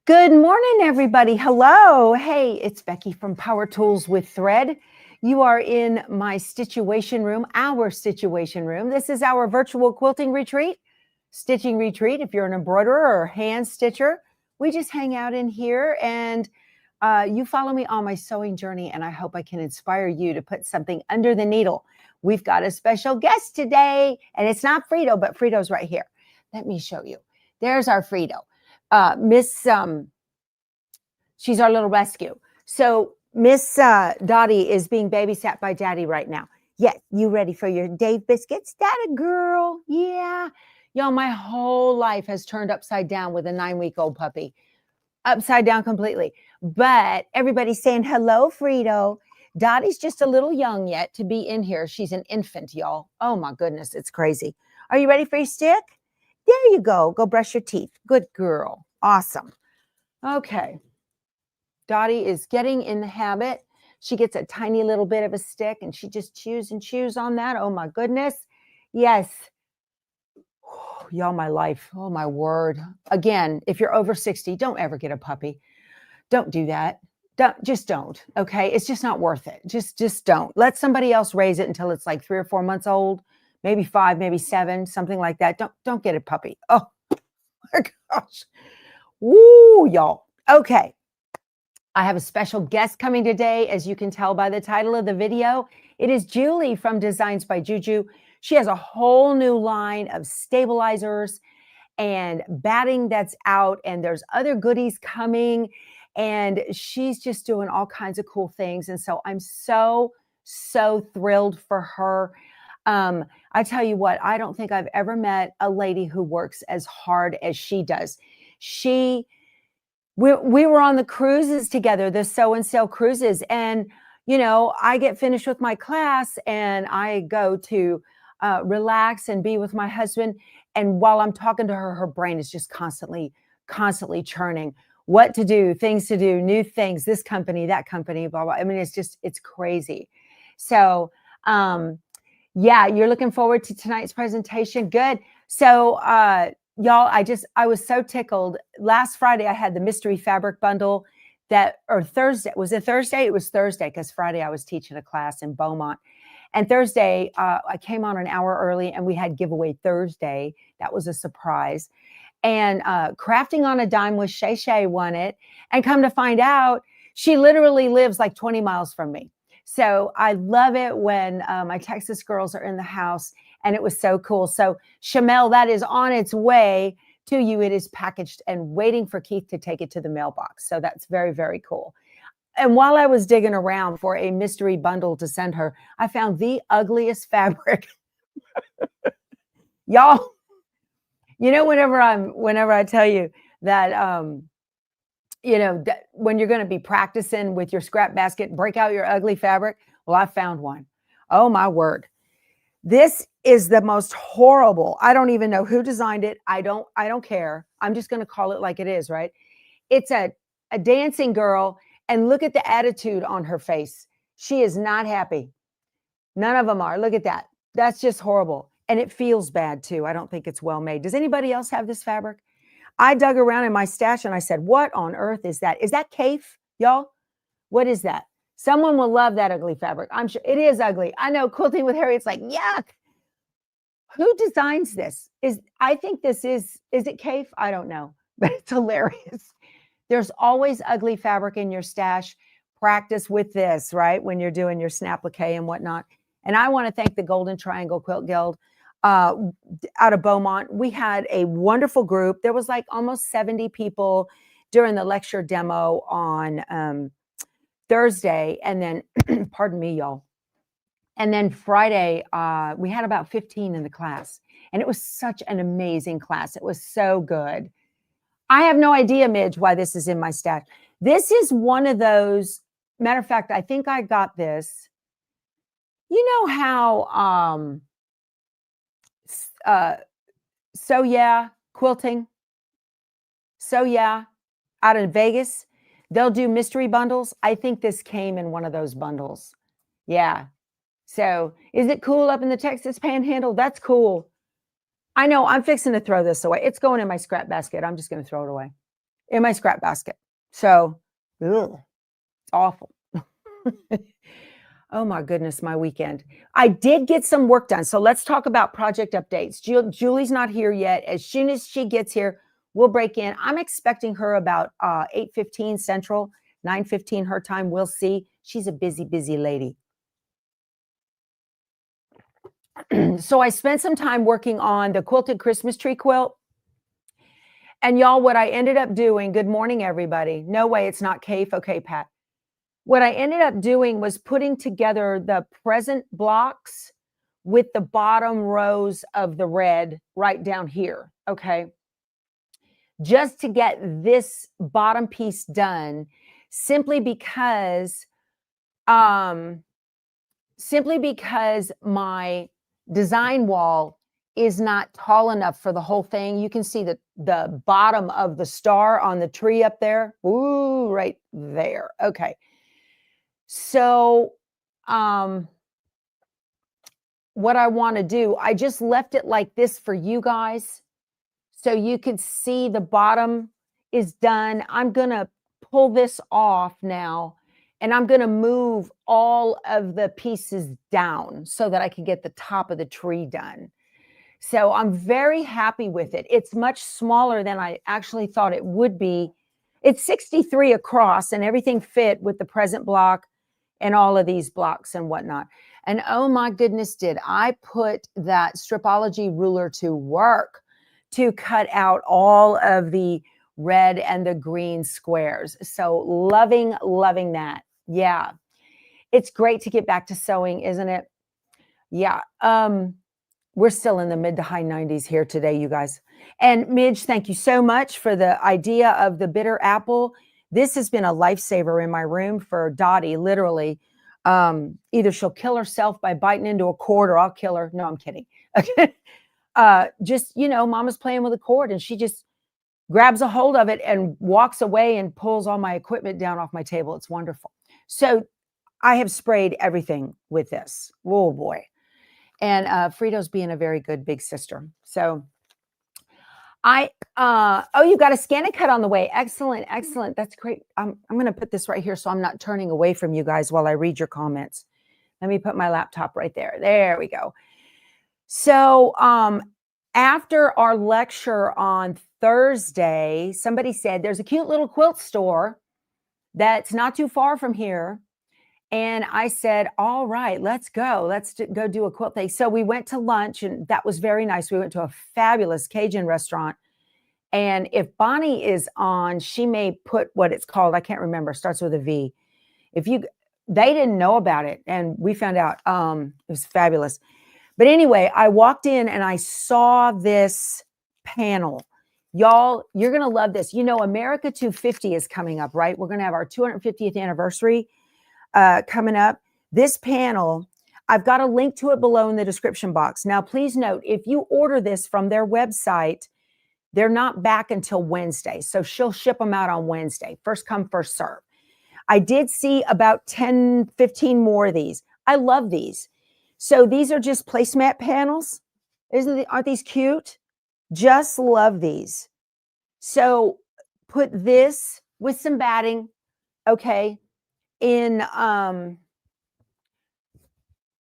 Good morning, everybody. Hello. Hey, it's Becky from Power Tools with Thread. You are in my Stitchuation room, our Stitchuation room. This is our virtual quilting retreat, stitching retreat. If you're an embroiderer or hand stitcher, we just hang out in here and you follow me on my sewing journey, and I hope I can inspire you to put something under the needle. We've got a special guest today, and it's not Frito, but Frito's right here. Let me show you. There's our Frito. She's our little rescue. So Miss Dottie is being babysat by Daddy right now. Yes, you ready for your Dave biscuits? That a girl? Yeah. Y'all, my whole life has turned upside down with a 9-week-old puppy. Upside down completely. But everybody's saying, hello, Frito. Dottie's just a little young yet to be in here. She's an infant, y'all. Oh, my goodness. It's crazy. Are you ready for your stick? There you go. Go brush your teeth. Good girl. Awesome. Okay. Dottie is getting in the habit. She gets a tiny little bit of a stick and she just chews and chews on that. Oh my goodness. Yes. Y'all, my life. Oh my word. Again, if you're over 60, don't ever get a puppy. Don't do that. Just don't. Okay. It's just not worth it. Just don't. Let somebody else raise it until it's like 3 or 4 months old, maybe 5, maybe 7, something like that. Don't get a puppy. Oh my gosh. Woo, y'all. Okay. I have a special guest coming today, as you can tell by the title of the video. It is Julie from Designs by Juju. She has a whole new line of stabilizers and batting that's out, and there's other goodies coming, and she's just doing all kinds of cool things. And so I'm so thrilled for her. I tell you what, I don't think I've ever met a lady who works as hard as she does. We were on the cruises together, the sew and sell cruises. And, you know, I get finished with my class and I go to relax and be with my husband. And while I'm talking to her, her brain is just constantly churning. What to do, things to do, new things, this company, that company, blah, blah. I mean, it's crazy. So, yeah, you're looking forward to tonight's presentation. Good. So, y'all, I was so tickled. Last Friday, I had the mystery fabric bundle or Thursday. Was it Thursday? It was Thursday because Friday I was teaching a class in Beaumont. And Thursday, I came on an hour early and we had giveaway Thursday. That was a surprise. And Crafting on a Dime with Shay Shay won it. And come to find out, she literally lives like 20 miles from me. So I love it when my Texas girls are in the house. And it was so cool. So Shamel, that is on its way to you. It is packaged and waiting for Keith to take it to the mailbox. So that's very, very cool. And while I was digging around for a mystery bundle to send her, I found the ugliest fabric. Y'all, you know, whenever I tell you that, you know, when you're going to be practicing with your scrap basket, break out your ugly fabric. Well, I found one. Oh my word. This is the most horrible. I don't even know who designed it. I don't care. I'm just going to call it like it is, right? It's a dancing girl, and look at the attitude on her face. She is not happy. None of them are. Look at that. That's just horrible. And it feels bad too. I don't think it's well made. Does anybody else have this fabric? I dug around in my stash and I said, what on earth is that? Is that Kaif, y'all? What is that? Someone will love that ugly fabric. I'm sure it is ugly. I know, Quilting with Harry, it's like, yuck. Who designs this? I think this is it Kaif? I don't know, but it's hilarious. There's always ugly fabric in your stash. Practice with this, right? When you're doing your snapplique and whatnot. And I want to thank the Golden Triangle Quilt Guild out of Beaumont. We had a wonderful group. There was like almost 70 people during the lecture demo on Thursday, and then, pardon me, y'all. And then Friday, we had about 15 in the class, and it was such an amazing class. It was so good. I have no idea, Midge, why this is in my stash. This is one of those, matter of fact, I think I got this. You know how, So Yeah, Quilting, So Yeah, out in Vegas, they'll do mystery bundles. I think this came in one of those bundles. Yeah. So is it cool up in the Texas Panhandle? That's cool. I know I'm fixing to throw this away. It's going in my scrap basket. I'm just going to throw it away. in my scrap basket. So, ugh, it's awful. Oh my goodness, my weekend. I did get some work done. So let's talk about project updates. Julie's not here yet. As soon as she gets here, we'll break in. I'm expecting her about 8:15 Central, 9:15 her time. We'll see. She's a busy, busy lady. So I spent some time working on the quilted Christmas tree quilt. And y'all, what I ended up doing, good morning, everybody. No way, it's not Cave. Okay, Pat. What I ended up doing was putting together the present blocks with the bottom rows of the red right down here, okay? Just to get this bottom piece done, simply because my design wall is not tall enough for the whole thing. You can see the bottom of the star on the tree up there. Ooh, right there. Okay. So, what I want to do, I just left it like this for you guys. So you can see the bottom is done. I'm going to pull this off now, and I'm going to move all of the pieces down so that I can get the top of the tree done. So I'm very happy with it. It's much smaller than I actually thought it would be. It's 63 across, and everything fit with the present block and all of these blocks and whatnot. And oh my goodness, did I put that Stripology ruler to work to cut out all of the red and the green squares. So loving that. Yeah. It's great to get back to sewing, isn't it? Yeah. We're still in the mid to high 90s here today, you guys. And Midge, thank you so much for the idea of the bitter apple. This has been a lifesaver in my room for Dottie, literally. Either she'll kill herself by biting into a cord, or I'll kill her. No, I'm kidding. Okay. Just, Mama's playing with a cord, and she just grabs a hold of it and walks away and pulls all my equipment down off my table. It's wonderful. So I have sprayed everything with this. Oh boy. And Frito's being a very good big sister. So you got a scan and cut on the way. Excellent. That's great. I'm going to put this right here so I'm not turning away from you guys while I read your comments. Let me put my laptop right there. There we go. So after our lecture on Thursday, somebody said there's a cute little quilt store that's not too far from here. And I said, all right, let's go. Let's go do a quilt thing. So we went to lunch, and that was very nice. We went to a fabulous Cajun restaurant. And if Bonnie is on, she may put what it's called. I can't remember. It starts with a V. They didn't know about it, and we found out. It was fabulous. But anyway, I walked in and I saw this panel. Y'all, you're going to love this. America 250 is coming up, right? We're going to have our 250th anniversary coming up. This panel, I've got a link to it below in the description box. Now, please note, if you order this from their website, they're not back until Wednesday. So she'll ship them out on Wednesday. First come, first serve. I did see about 10, 15 more of these. I love these. So these are just placemat panels. Aren't these cute? Just love these. So put this with some batting, okay, in and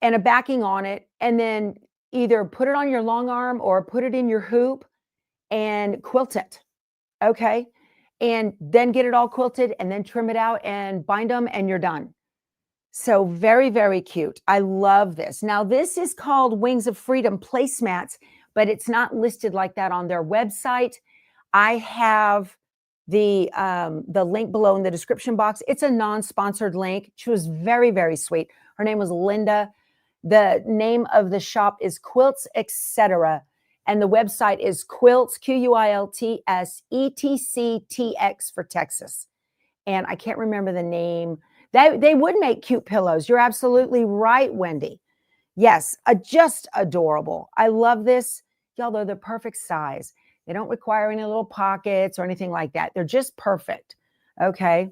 a backing on it, and then either put it on your long arm or put it in your hoop and quilt it, okay? And then get it all quilted and then trim it out and bind them, and you're done. So very, very cute. I love this. Now, this is called Wings of Freedom placemats, but it's not listed like that on their website. I have the link below in the description box. It's a non-sponsored link. She was very, very sweet. Her name was Linda. The name of the shop is Quilts Etc. And the website is Quilts, QUILTS, for Texas. And I can't remember the name. They would make cute pillows. You're absolutely right, Wendy. Yes, just adorable. I love this. Y'all, they're the perfect size. They don't require any little pockets or anything like that. They're just perfect. Okay.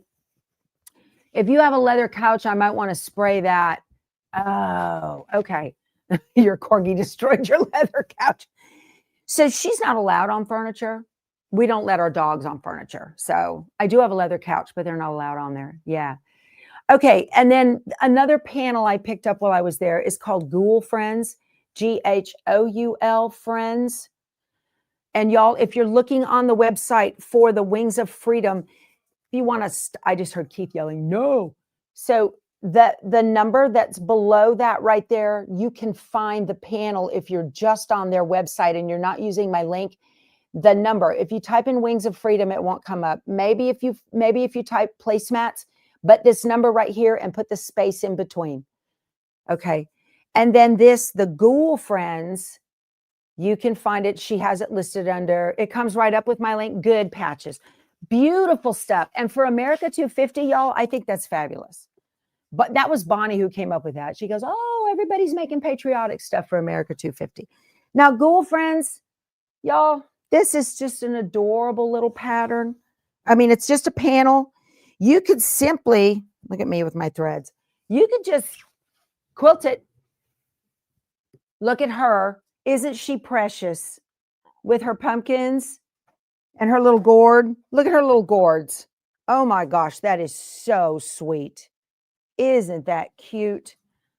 If you have a leather couch, I might want to spray that. Oh, okay. Your corgi destroyed your leather couch. So she's not allowed on furniture. We don't let our dogs on furniture. So I do have a leather couch, but they're not allowed on there. Yeah. Okay. And then another panel I picked up while I was there is called Ghoul Friends, Ghoul Friends. And y'all, if you're looking on the website for the Wings of Freedom, if you want to, I just heard Keith yelling, no. So the number that's below that right there, you can find the panel if you're just on their website and you're not using my link. The number, if you type in Wings of Freedom, it won't come up. Maybe if you type placemats, but this number right here and put the space in between. Okay. And then the Ghoul Friends, you can find it. She has it listed under, it comes right up with my link, Good Patches. Beautiful stuff. And for America 250, y'all, I think that's fabulous. But that was Bonnie who came up with that. She goes, oh, everybody's making patriotic stuff for America 250. Now, Ghoul Friends, y'all, this is just an adorable little pattern. I mean, it's just a panel. You could simply, look at me with my threads. You could just quilt it. Look at her. Isn't she precious with her pumpkins and her little gourd? Look at her little gourds. Oh my gosh, that is so sweet. Isn't that cute?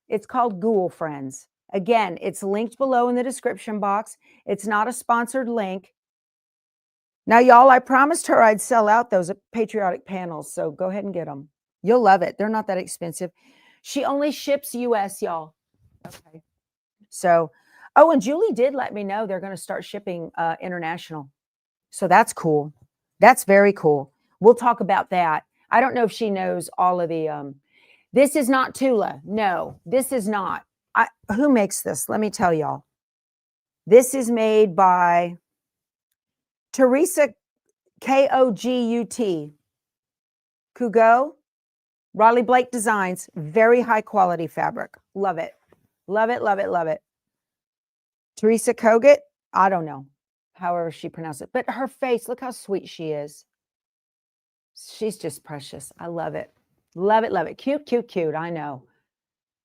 It's called Ghoul Friends. Again, it's linked below in the description box. It's not a sponsored link. Now, y'all, I promised her I'd sell out those patriotic panels, so go ahead and get them. You'll love it. They're not that expensive. She only ships US, y'all. Okay. So, oh, and Julie did let me know they're going to start shipping international. So that's cool. That's very cool. We'll talk about that. I don't know if she knows all of the, this is not Tula. No, this is not. Who makes this? Let me tell y'all. This is made by Teresa Kogut. Kugo. Raleigh Blake Designs. Very high quality fabric. Love it. Love it, love it, love it. Teresa Kogut. I don't know. However she pronounced it. But her face, look how sweet she is. She's just precious. I love it. Love it, love it. Cute, cute, cute. I know.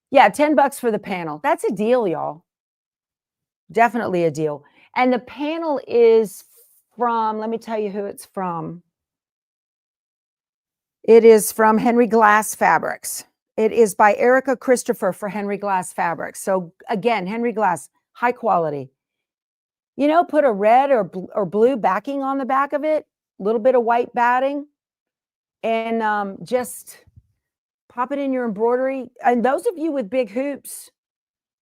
Yeah, $10 for the panel. That's a deal, y'all. Definitely a deal. And the panel is from, let me tell you who it's from. It is from Henry Glass Fabrics. It is by Erica Christopher for Henry Glass Fabrics. So again, Henry Glass, high quality. You know, put a red or blue backing on the back of it, a little bit of white batting, and just pop it in your embroidery. And those of you with big hoops,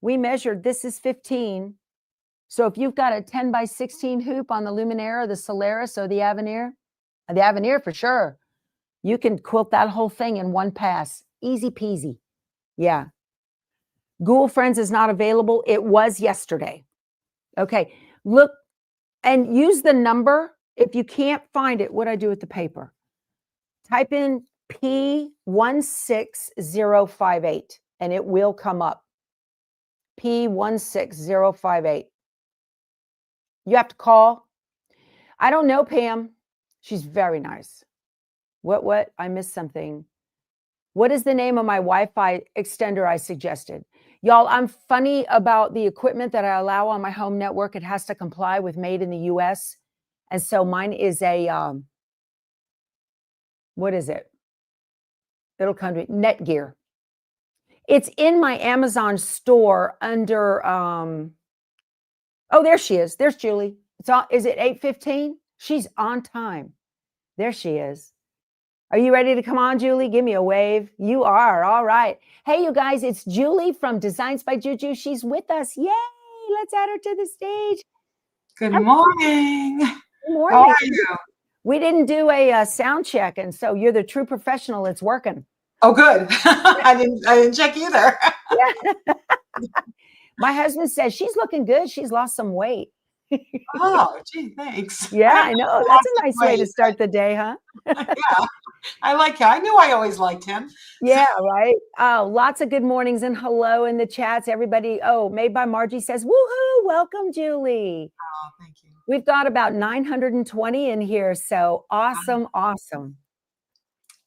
we measured, this is 15. So if you've got a 10 by 16 hoop on the Luminera, the Solaris, or the Avenir for sure, you can quilt that whole thing in one pass. Easy peasy. Yeah. Ghoul Friends is not available. It was yesterday. Okay. Look and use the number. If you can't find it, what do I do with the paper? Type in P16058 and it will come up. P16058. You have to call. I don't know, Pam. She's very nice. What? I missed something. What is the name of my Wi-Fi extender I suggested? Y'all, I'm funny about the equipment that I allow on my home network. It has to comply with made in the US. And so mine is a, what is it? It'll come to Netgear. It's in my Amazon store under, oh, there she is. There's Julie. It's on, is it 8:15? She's on time. There she is. Are you ready to come on, Julie? Give me a wave. You are. All right. Hey, you guys, it's Julie from Designs by Juju. She's with us. Yay. Let's add her to the stage. Good morning. Good morning. How are you? We didn't do a sound check, and so you're the true professional. It's working. Oh, good. I didn't check either. Yeah. My husband says she's looking good. She's lost some weight. Oh, gee, thanks. Yeah, I know. That's a nice way to start the day, huh? Yeah, I like him. I knew I always liked him. Yeah, right. Oh, lots of good mornings and hello in the chats. Everybody. Oh, Made by Margie says, woohoo, welcome, Julie. Oh, thank you. We've got about 920 in here. So awesome, awesome.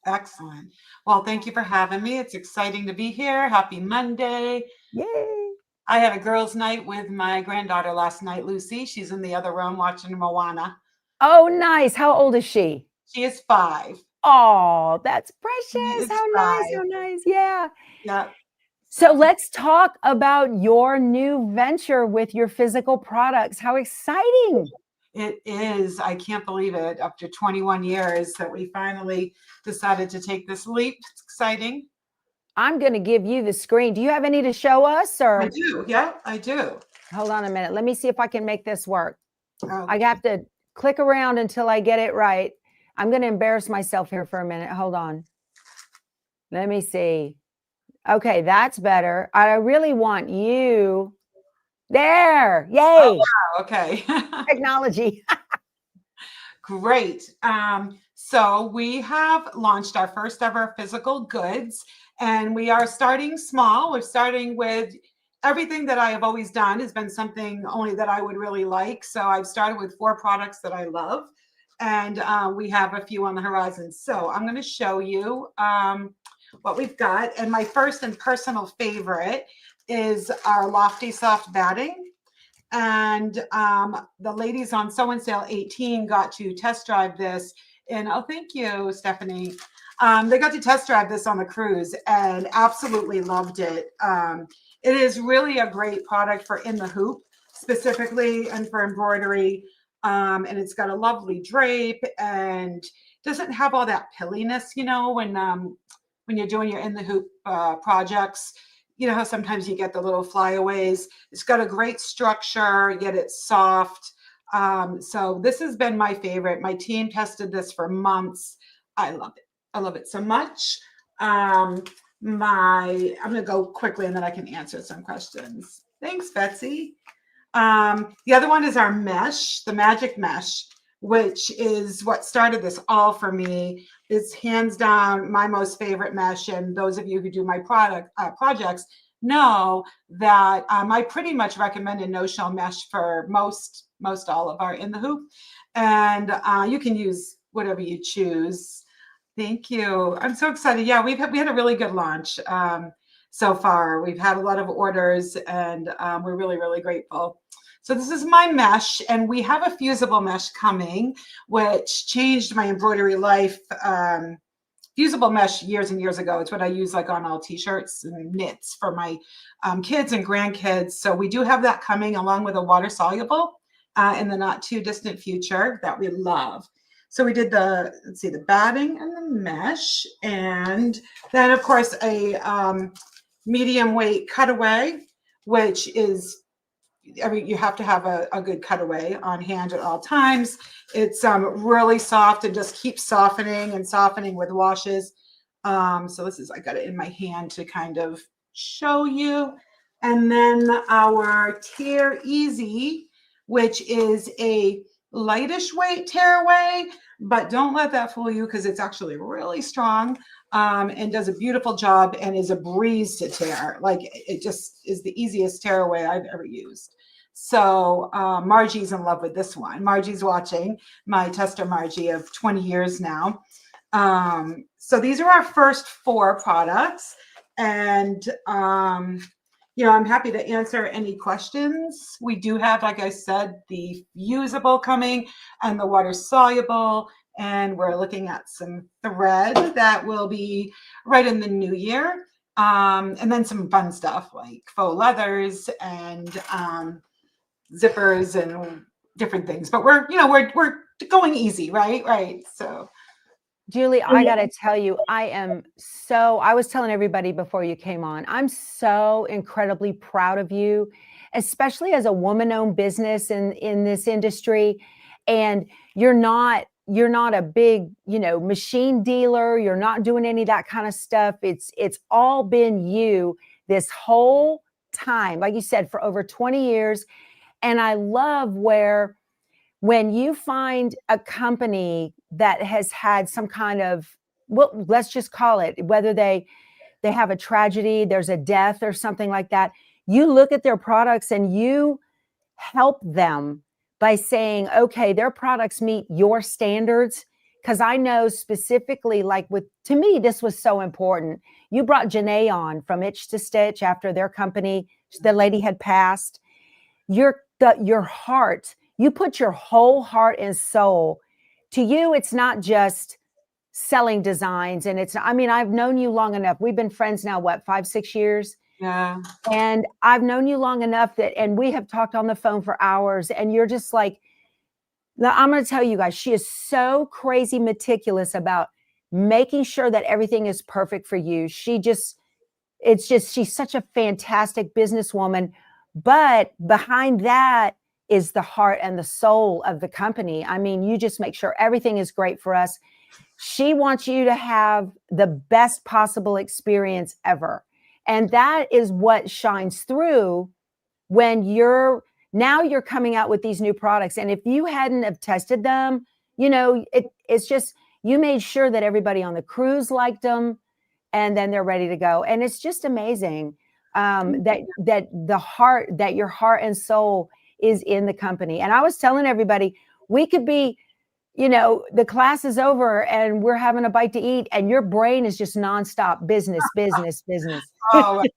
Excellent. Well, thank you for having me. It's exciting to be here. Happy Monday. Yay. I had a girls' night with my granddaughter last night, Lucy. She's in the other room watching Moana. Oh, nice. How old is she? She is 5. Oh, that's She precious. is How nice. 5. How nice. Yeah. Yeah. So So let's talk about your new venture with your physical products. How exciting. it is. I can't believe it. After 21 years that we finally decided to take this leap. It's exciting. I'm going to give you the screen. Do you have any to show us I or do. Yeah, I do. hold on a minute? Let me see if I can make this work. I Okay. have to click around until I get it right. I'm going to embarrass myself here for a minute. Hold on. Let me see. Okay, that's better. I really want you there. Oh, Yay. wow. Okay. Technology. Great. So we have launched our first ever physical goods, and we are starting small. We're starting with everything that I have always done has been something only that I would really like. So I've started with 4 products that I love, and we have a few on the horizon. So I'm going to show you what we've got. And my first and personal favorite is our Lofty Soft Batting. And the ladies on Sew and Sale 18 got to test drive this. And oh, thank you, Stephanie. They got to test drive this on the cruise and absolutely loved it. It is really a great product for in the hoop specifically and for embroidery. And it's got a lovely drape and doesn't have all that pilliness, when you're doing your in the hoop projects. You know how sometimes you get the little flyaways. It's got a great structure, yet it's soft. So this has been my favorite. My team tested this for months. I love it. I love it so much. I'm going to go quickly and then I can answer some questions. Thanks, Betsy. The other one is our mesh, the magic mesh, which is what started this all for me. It's hands down my most favorite mesh. And those of you who do my projects know that I pretty much recommend a no-shell mesh for most all of our in the hoop. And you can use whatever you choose. Thank you. I'm so excited. Yeah, we had a really good launch so far. We've had a lot of orders and we're really, really grateful. So this is my mesh, and we have a fusible mesh coming, which changed my embroidery life. Fusible mesh years and years ago. It's what I use like on all t-shirts and knits for my kids and grandkids. So we do have that coming along with a water soluble in the not too distant future that we love. So we did the batting and the mesh, and then of course a medium weight cutaway, which is you have to have a good cutaway on hand at all times. It's really soft and just keeps softening and softening with washes. So I got it in my hand to kind of show you. And then our Tear Easy, which is a lightish weight tearaway, but don't let that fool you because it's actually really strong. And does a beautiful job and is a breeze to tear. Like it just is the easiest tearaway I've ever used. So Margie's in love with this one. Margie's watching, my tester Margie of 20 years now. So these are our first 4 products. And, I'm happy to answer any questions. We do have, like I said, the fusible coming and the water soluble. And we're looking at some thread that will be right in the new year. And then some fun stuff like faux leathers and zippers and different things. But we're going easy, right? So Julie, I got to tell you, I was telling everybody before you came on, I'm so incredibly proud of you, especially as a woman-owned business in this industry. And you're not a big, machine dealer. You're not doing any of that kind of stuff. It's all been you this whole time, like you said, for over 20 years. And I love when you find a company that has had some kind of, well, let's just call it, whether they have a tragedy, there's a death or something like that, you look at their products and you help them by saying, okay, their products meet your standards. Because I know specifically, to me, this was so important. You brought Janae on from Itch to Stitch after their company, the lady had passed. Your heart, you put your whole heart and soul. To you, it's not just selling designs, and it's, I mean, I've known you long enough. We've been friends now, what, 5-6 years? Yeah. And I've known you long enough that, and we have talked on the phone for hours, and you're just like, now I'm going to tell you guys, she is so crazy meticulous about making sure that everything is perfect for you. It's just, she's such a fantastic businesswoman. But behind that is the heart and the soul of the company. I mean, you just make sure everything is great for us. She wants you to have the best possible experience ever. And that is what shines through when you're coming out with these new products. And if you hadn't have tested them, it's just, you made sure that everybody on the cruise liked them, and then they're ready to go. And it's just amazing that your heart and soul is in the company. And I was telling everybody, we could be, the class is over and we're having a bite to eat, and your brain is just nonstop business, business, business. Oh my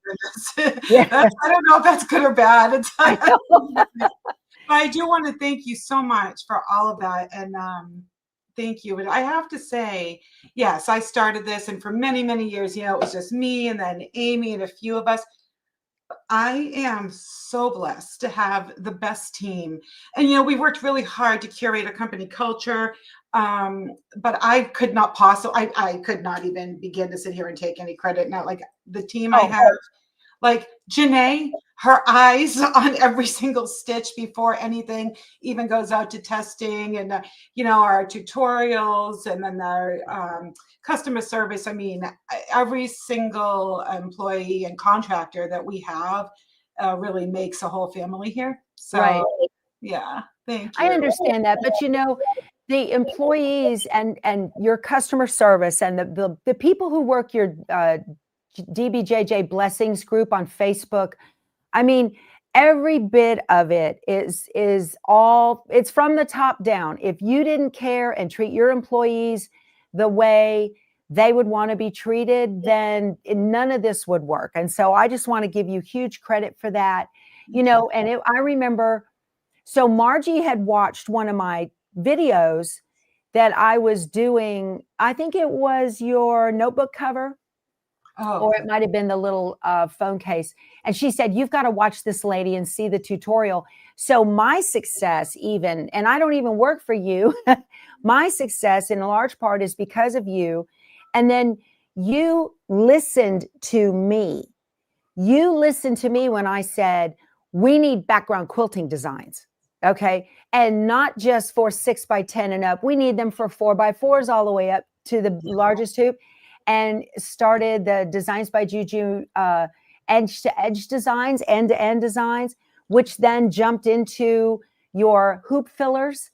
goodness. Yeah. I don't know if that's good or bad. I But I do want to thank you so much for all of that. And thank you. And I have to say, yes, I started this, and for many, many years, it was just me and then Amy and a few of us. I am so blessed to have the best team. And, we worked really hard to curate a company culture. But I could not possibly, I could not even begin to sit here and take any credit. Not like the team I have, like Janae, her eyes on every single stitch before anything even goes out to testing, and our tutorials, and then our customer service. I mean, every single employee and contractor that we have really makes a whole family here. So Right. Yeah, thank I you. understand that, but the employees and your customer service and the people who work your DBJJ Blessings group on Facebook, I mean, every bit of it is all, it's from the top down. If you didn't care and treat your employees the way they would want to be treated, then none of this would work. And so I just want to give you huge credit for that. I remember, so Margie had watched one of my videos that I was doing. I think it was your notebook cover. Oh, Or it might have been the little phone case. And she said, you've got to watch this lady and see the tutorial. So my success even, and I don't even work for you, my success in large part is because of you. And then you listened to me. You listened to me when I said, we need background quilting designs. Okay. And not just for 6x10 and up. We need them for 4x4s all the way up to the largest hoop. And started the Designs by Juju edge to edge designs, end to end designs, which then jumped into your hoop fillers.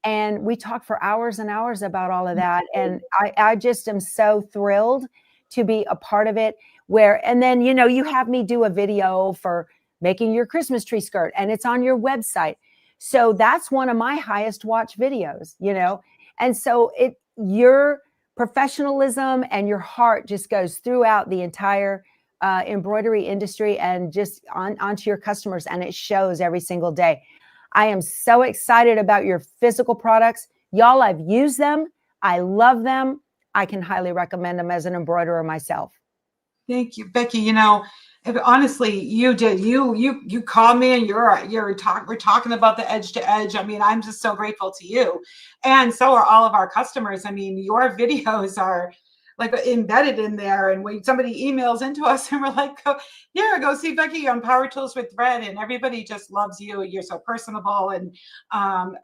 And we talked for hours and hours about all of that. And I just am so thrilled to be a part of it. And then, you have me do a video for making your Christmas tree skirt, and it's on your website. So that's one of my highest watch videos, And so your professionalism and your heart just goes throughout the entire embroidery industry and just onto your customers. And it shows every single day. I am so excited about your physical products. Y'all, I've used them. I love them. I can highly recommend them as an embroiderer myself. Thank you, Becky. Honestly, you did. You called me, and we're talking about the edge to edge. I mean, I'm just so grateful to you, and so are all of our customers. I mean, your videos are like embedded in there, and when somebody emails into us, and we're like, go see Becky on Power Tools with Thread, and everybody just loves you. You're so personable, and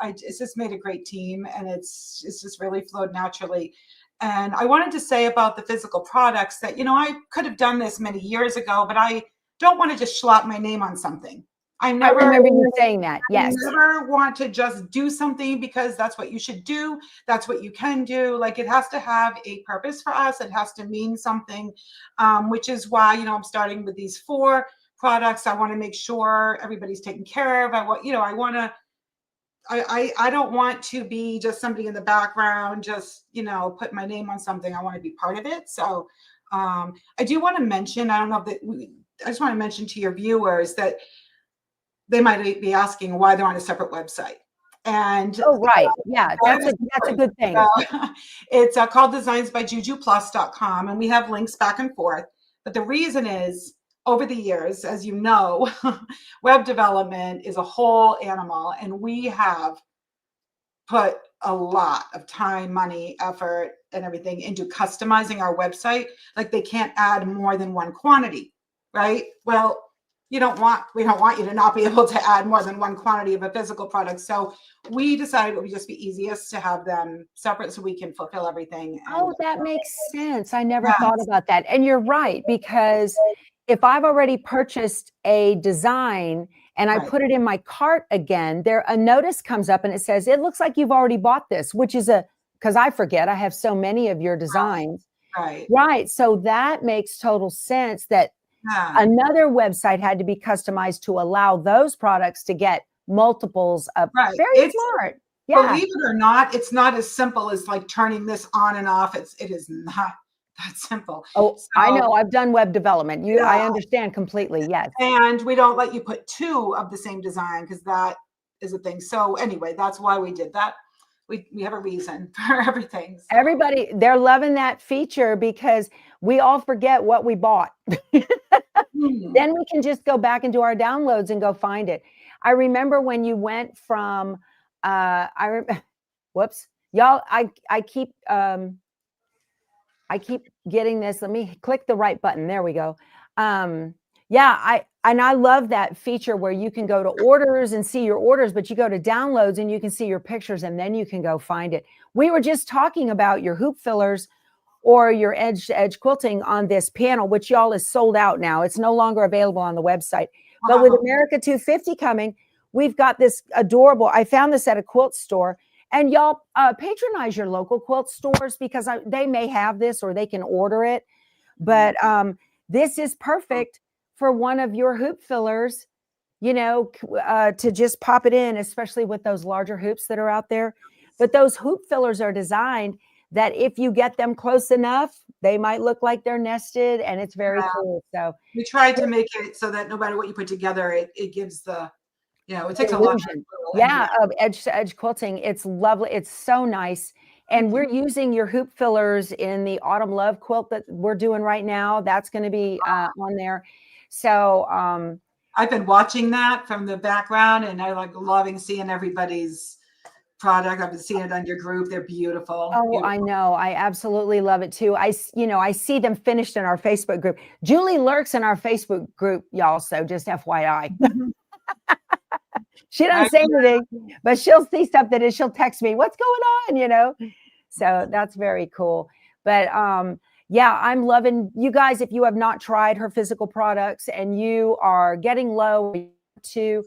it's just made a great team, and it's just really flowed naturally. And I wanted to say about the physical products that, I could have done this many years ago, but I don't want to just slap my name on something. I remember you saying that. Yes. I never want to just do something because that's what you should do. That's what you can do. Like, it has to have a purpose for us. It has to mean something, which is why, I'm starting with these 4 products. I want to make sure everybody's taken care of. I don't want to be just somebody in the background, just, put my name on something. I want to be part of it. So I do want to mention, I don't know if I just want to mention to your viewers that they might be asking why they're on a separate website. And Oh, right. Yeah, that's a good thing. It's called designsbyjujuplus.com, and we have links back and forth. But the reason is, over the years, as you know, web development is a whole animal, and we have put a lot of time, money, effort, and everything into customizing our website. Like, they can't add more than one quantity, right? Well, we don't want you to not be able to add more than one quantity of a physical product. So we decided it would just be easiest to have them separate so we can fulfill everything. Oh, that makes sense. I never Yeah, thought about that. And you're right, because if I've already purchased a design and I right, put it in my cart again, there a notice comes up and it says, it looks like you've already bought this, which is because I forget, I have so many of your designs. right. Right. So that makes total sense that Yeah, another website had to be customized to allow those products to get multiples of. right. Very It's, smart. Yeah. believe it or not, it's not as simple as like turning this on and off. It is not that simple. Oh, I So know. I've done web development. yeah, I understand completely. Yes. and we don't let you put two of the same design because that is a thing. So anyway, that's why we did that. We have a reason for everything. So Everybody, they're loving that feature because we all forget what we bought. hmm, Then we can just go back into our downloads and go find it. I remember when you went from, whoops, y'all, I keep getting this. Let me click the right button. There we go. Yeah, I love that feature where you can go to orders and see your orders, but you go to downloads and you can see your pictures and then you can go find it. We were just talking about your hoop fillers or your edge to edge quilting on this panel, which y'all is sold out now. It's no longer available on the website. But with wow. America 250 coming, we've got this adorable, I found this at a quilt store. And y'all patronize your local quilt stores because they may have this or they can order it. But this is perfect for one of your hoop fillers, to just pop it in, especially with those larger hoops that are out there. But those hoop fillers are designed that if you get them close enough, they might look like they're nested, and it's very cool. So We tried to make it so that no matter what you put together, it gives the, it the takes a lot illusion, and yeah, of edge to edge quilting. It's lovely. It's so nice. And we're using your hoop fillers in the Autumn Love quilt that we're doing right now. That's going to be on there. So I've been watching that from the background, and I like loving seeing everybody's product. I've been seeing it on your group. They're beautiful. oh, Beautiful. I know. I absolutely love it too. I see them finished in our Facebook group. Julie lurks in our Facebook group, y'all. So just FYI. She doesn't say anything, but she'll see something and she'll text me, what's going on, So that's very cool. But yeah, I'm loving you guys. If you have not tried her physical products and you are getting low to,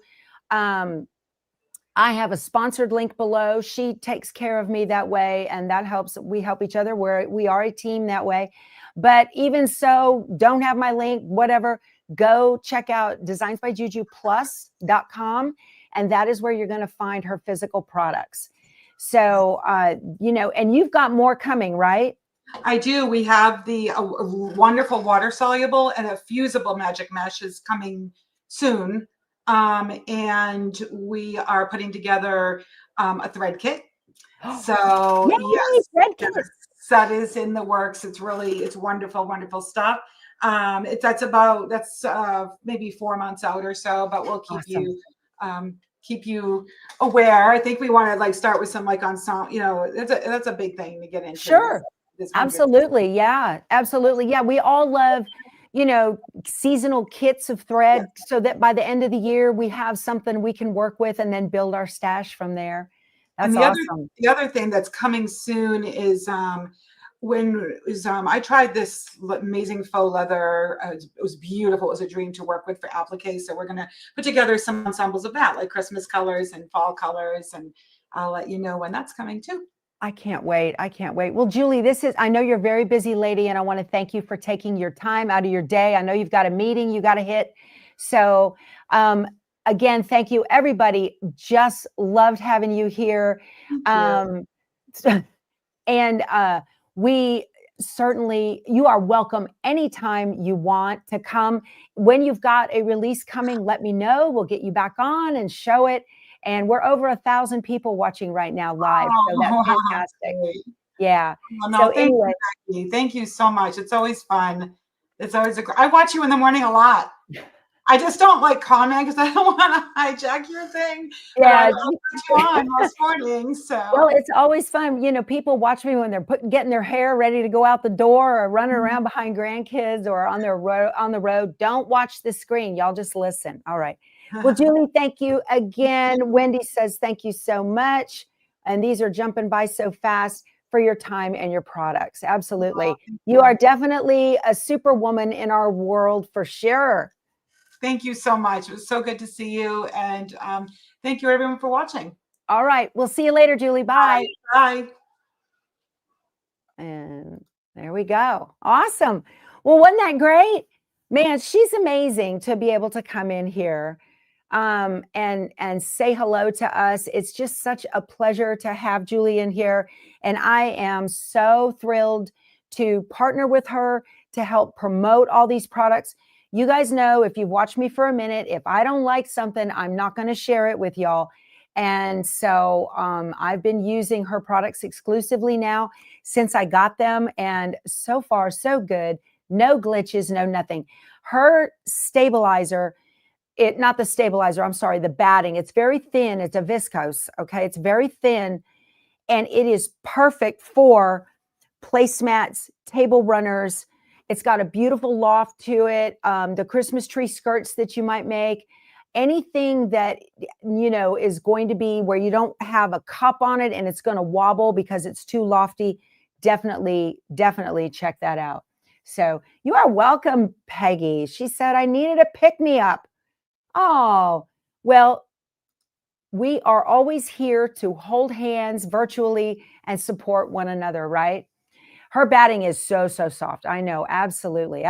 I have a sponsored link below. She takes care of me that way, and that helps. We help each other. We are a team that way. But even so, don't have my link, whatever, go check out designsbyjujuplus.com, and that is where you're going to find her physical products. So, and you've got more coming, right? I do. We have the wonderful water soluble and a fusible magic mesh is coming soon. And we are putting together a thread kit. So Yay, yes, thread kit. that is in the works. It's wonderful, wonderful stuff. That's maybe 4 months out or so, but we'll keep you aware. I think we want to start with some ensemble. That's a big thing to get into. Sure. Absolutely. Yeah, absolutely. Yeah. We all love, seasonal kits of thread so that by the end of the year, we have something we can work with and then build our stash from there. That's awesome. The other thing that's coming soon is I tried this amazing faux leather. It was beautiful. It was a dream to work with for applique. So we're going to put together some ensembles of that, like Christmas colors and fall colors. And I'll let you know when that's coming too. I can't wait. I can't wait. Well, Julie, I know you're a very busy lady, and I want to thank you for taking your time out of your day. I know you've got a meeting you got to hit. So again, thank you, everybody. Just loved having you here. And we certainly, you are welcome anytime you want to come. When you've got a release coming, let me know. We'll get you back on and show it. And we're over 1,000 people watching right now live. So that's Oh, wow. fantastic. Great. Yeah. Well, So no, thank anyway, you, Becky. Thank you so much. It's always fun. It's always I watch you in the morning a lot. I just don't like comment because I don't want to hijack your thing, but yeah. I'll put you on most mornings. Well, So it's always fun. People watch me when they're getting their hair ready to go out the door or running around behind grandkids or on the road. Don't watch the screen. Y'all just listen. All right. Well, Julie, thank you again. Wendy says thank you so much. And these are jumping by so fast for your time and your products. Absolutely. You are definitely a superwoman in our world for sure. thank you so much. It was so good to see you. And thank you, everyone, for watching. All right. We'll see you later, Julie. Bye. Bye. And there we go. Awesome. Well, wasn't that great? Man, she's amazing to be able to come in here and say hello to us. It's just such a pleasure to have Julie in here. And I am so thrilled to partner with her to help promote all these products. You guys know, if you've watched me for a minute, if I don't like something, I'm not going to share it with y'all. And so I've been using her products exclusively now since I got them. And so far, so good. No glitches, no nothing. Her stabilizer, not the stabilizer, I'm sorry, the batting. It's very thin. It's a viscose. Okay. It's very thin. And it is perfect for placemats, table runners. It's got a beautiful loft to it. The Christmas tree skirts that you might make, anything that, is going to be where you don't have a cup on it and it's going to wobble because it's too lofty. Definitely check that out. So you are welcome, Peggy. She said, I needed a pick me up. Oh, well, we are always here to hold hands virtually and support one another, right? Her batting is so soft. I know. Absolutely.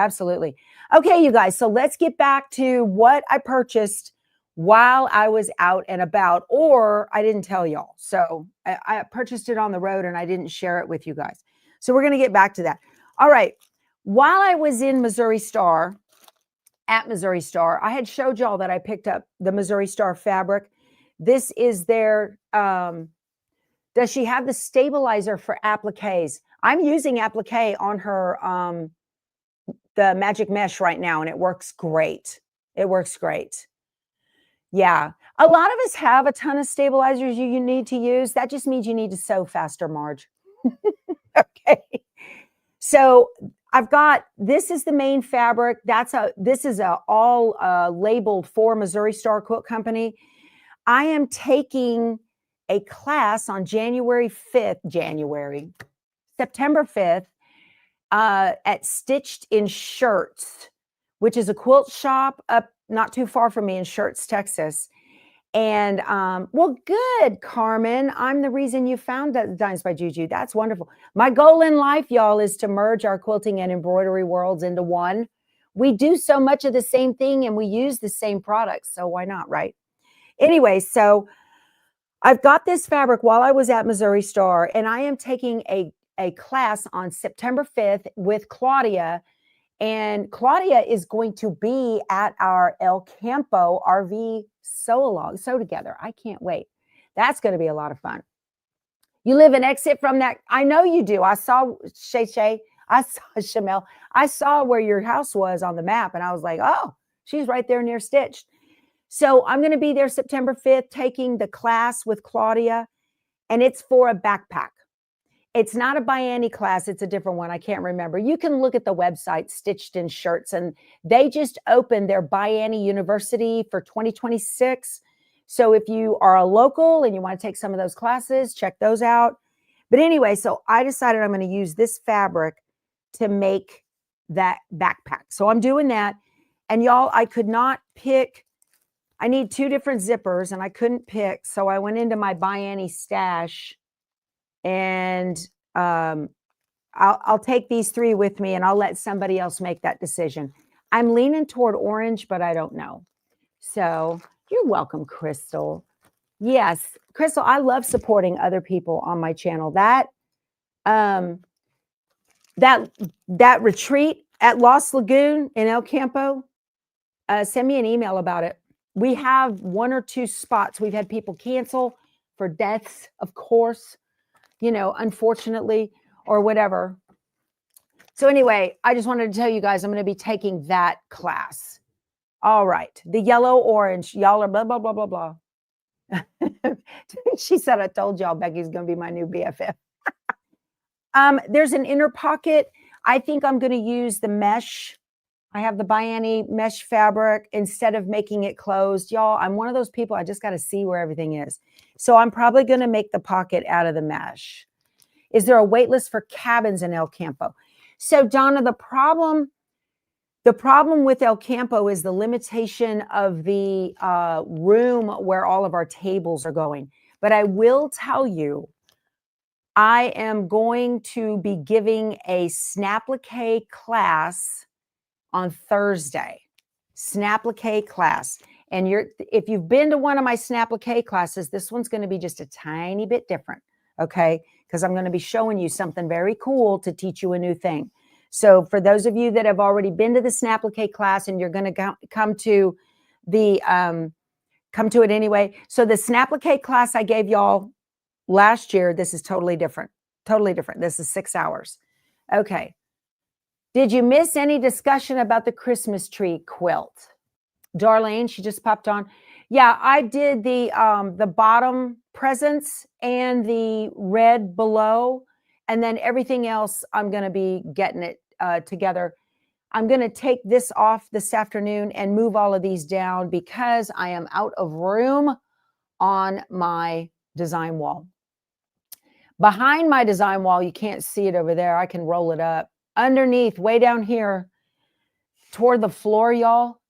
Okay, you guys. So let's get back to what I purchased while I was out and about, or I didn't tell y'all. So I purchased it on the road and I didn't share it with you guys. So we're going to get back to that. All right. While I was in Missouri Star, I had showed y'all that I picked up the Missouri Star fabric. This is their, does she have the stabilizer for appliques? I'm using applique on her, the magic mesh right now, and it works great. Yeah. A lot of us have a ton of stabilizers you need to use. That just means you need to sew faster, Marge. Okay. So I've got, this is the main fabric. This is all labeled for Missouri Star Quilt Company. I am taking a class on September 5th, at Stitched in Shirts, which is a quilt shop up not too far from me in Shirts, Texas. And well, good, Carmen. I'm the reason you found Designs by Juju. That's wonderful. My goal in life, y'all, is to merge our quilting and embroidery worlds into one. We do so much of the same thing and we use the same products. So why not, right? Anyway, so I've got this fabric while I was at Missouri Star, and I am taking a class on September 5th with Claudia. And Claudia is going to be at our El Campo RV sew together. I can't wait. That's going to be a lot of fun. You live an exit from that. I know you do. I saw Shay. I saw Shamel. I saw where your house was on the map, and I was like, oh, she's right there near Stitched. So I'm going to be there September 5th taking the class with Claudia, and it's for a backpack. It's not a Bianni class. It's a different one. I can't remember. You can look at the website, Stitched in Shirts, and they just opened their Bianni University for 2026. So if you are a local and you want to take some of those classes, check those out. But anyway, so I decided I'm going to use this fabric to make that backpack. So I'm doing that. And y'all, I could not pick. I need two different zippers and I couldn't pick. So I went into my Bianni stash and I'll take these three with me and I'll let somebody else make that decision. I'm leaning toward orange, but I don't know. So you're welcome, Crystal. Yes, Crystal, I love supporting other people on my channel. That retreat at Lost Lagoon in El Campo, send me an email about it. we have 1 or 2 spots. We've had people cancel for deaths, of course, you know, unfortunately, or whatever. So anyway, I just wanted to tell you guys I'm going to be taking that class. All right. The yellow, orange, y'all are blah, blah, blah, blah, blah. She said, I told y'all Becky's going to be my new BFF. There's an inner pocket. I think I'm going to use the mesh. I have the Biani mesh fabric instead of making it closed. Y'all, I'm one of those people, I just got to see where everything is. So I'm probably going to make the pocket out of the mesh. Is there a wait list for cabins in El Campo? So Donna, the problem with El Campo is the limitation of the room where all of our tables are going. But I will tell you, I am going to be giving a snapplique class on Thursday. Snapplique class. And if you've been to one of my snapplique classes, this one's going to be just a tiny bit different. Okay. Because I'm going to be showing you something very cool to teach you a new thing. So for those of you that have already been to the snapplique class and you're going to come to it anyway. So the snapplique class I gave y'all last year, this is totally different. Totally different. This is 6 hours. Okay. Did you miss any discussion about the Christmas tree quilt? Darlene, she just popped on. Yeah, I did the bottom presents and the red below, and then everything else I'm going to be getting it together. I'm going to take this off this afternoon and move all of these down because I am out of room on my design wall. Behind my design wall, you can't see it over there. I can roll it up. Underneath, way down here, toward the floor, y'all.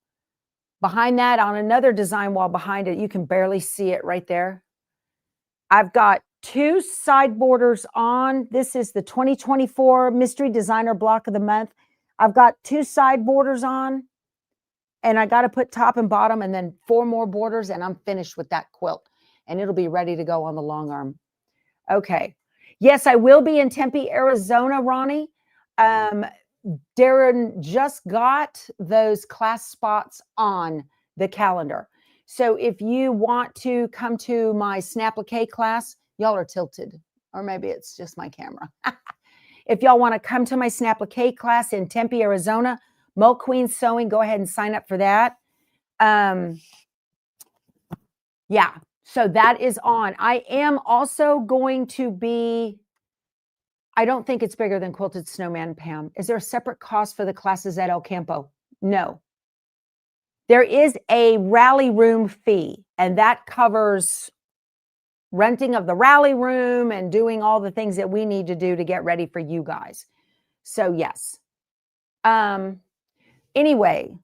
Behind that, on another design wall behind it, you can barely see it right there. I've got 2 side borders on. This is the 2024 Mystery Designer Block of the Month. I've got 2 side borders on, and I got to put top and bottom, and then 4 more borders, and I'm finished with that quilt, and it'll be ready to go on the long arm. Okay. Yes, I will be in Tempe, Arizona, Ronnie. Darren just got those class spots on the calendar. So if you want to come to my snapplique class, y'all are tilted, or maybe it's just my camera. If y'all want to come to my snapplique class in Tempe, Arizona, Mo Queen Sewing, go ahead and sign up for that. Yeah. So that is on. I am also going to be, I don't think it's bigger than Quilted Snowman, Pam. Is there a separate cost for the classes at El Campo? No. There is a rally room fee, and that covers renting of the rally room and doing all the things that we need to do to get ready for you guys. So yes. Anyway,